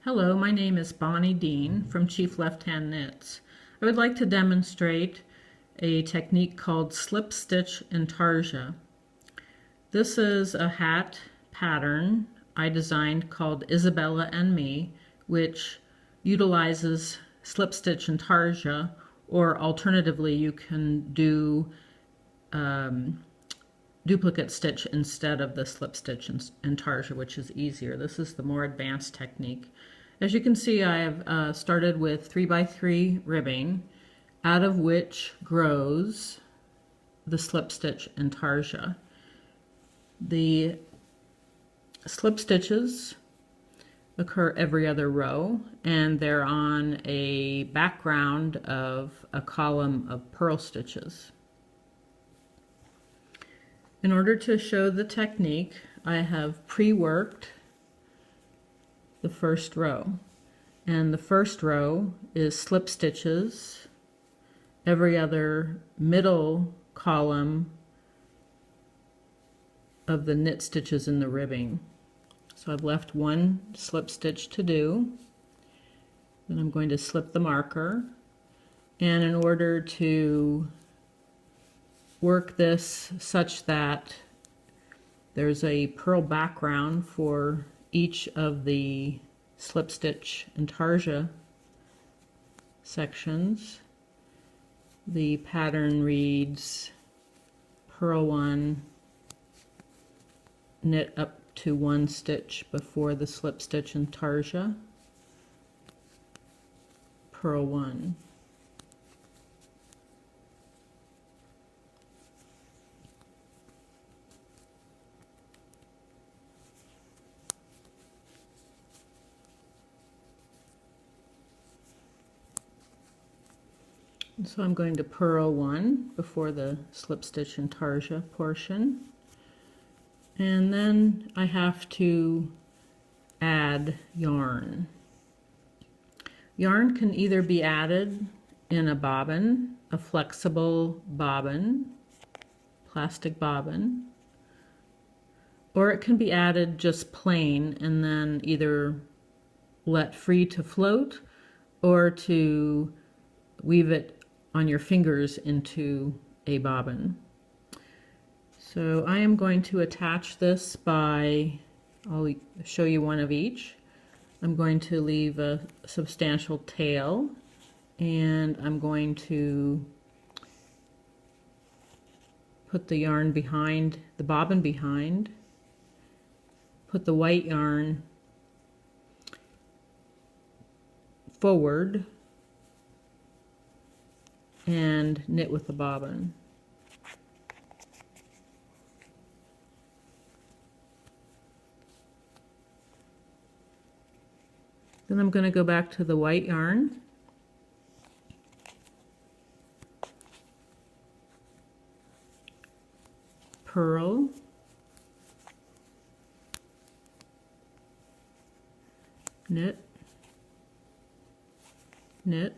Hello, my name is Bonnie Dean from Chief Left Hand Knits. I would like to demonstrate a technique called slip stitch intarsia. This is a hat pattern I designed called Isabella and Me, which utilizes slip stitch intarsia, or alternatively you can do duplicate stitch instead of the slip stitch intarsia, which is easier. This is the more advanced technique. As you can see, I have started with 3x3 ribbing, out of which grows the slip stitch intarsia. The slip stitches occur every other row, and they're on a background of a column of purl stitches. In order to show the technique, I have pre-worked the first row, and the first row is slip stitches every other middle column of the knit stitches in the ribbing. So I've left one slip stitch to do. Then I'm going to slip the marker, and in order to work this such that there's a purl background for each of the slip stitch intarsia sections, the pattern reads purl 1, knit up to 1 stitch before the slip stitch intarsia, purl 1. So I'm going to purl 1 before the slip stitch intarsia portion, and then I have to add yarn. Yarn can either be added in a bobbin, a flexible bobbin, plastic bobbin, or it can be added just plain and then either let free to float or to weave it on your fingers into a bobbin. So I am going to attach this by, I'll show you one of each. I'm going to leave a substantial tail, and I'm going to put the yarn behind, the bobbin behind, put the white yarn forward, and knit with the bobbin. Then I'm going to go back to the white yarn, purl, knit, knit,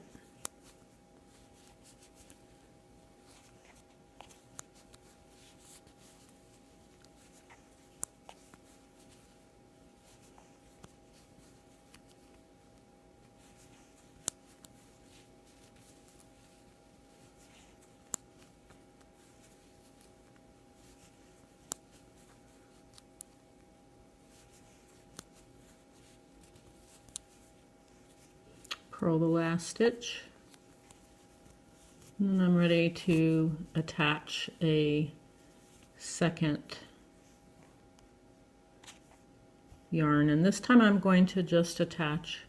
purl the last stitch, and then I'm ready to attach a second yarn, and this time I'm going to just attach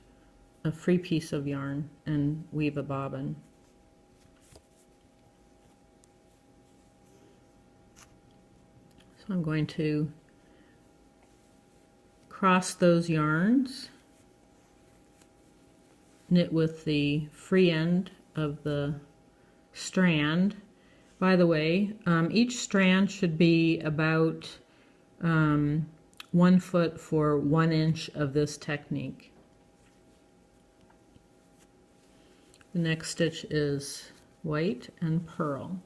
a free piece of yarn and weave a bobbin. So I'm going to cross those yarns, knit with the free end of the strand. By the way, each strand should be about 1 foot for 1 inch of this technique. The next stitch is white and purl.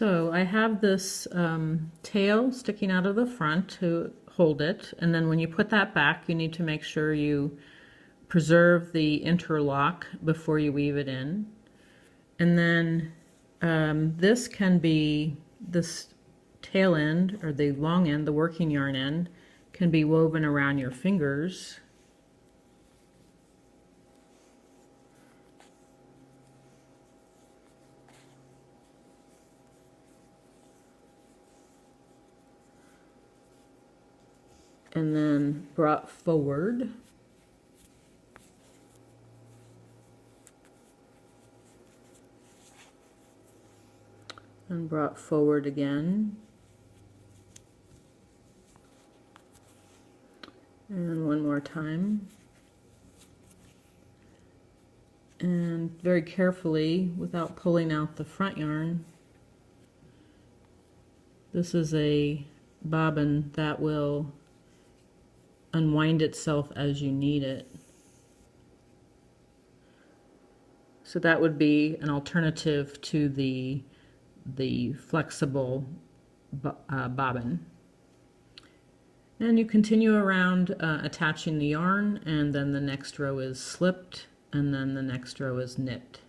So I have this tail sticking out of the front to hold it, and then when you put that back, you need to make sure you preserve the interlock before you weave it in. And then this tail end, or the long end, the working yarn end, can be woven around your fingers. And then brought forward. And brought forward again. And one more time. And very carefully, without pulling out the front yarn, this is a bobbin that will unwind itself as you need it. So that would be an alternative to the flexible bobbin. And you continue around attaching the yarn, and then the next row is slipped, and then the next row is knit.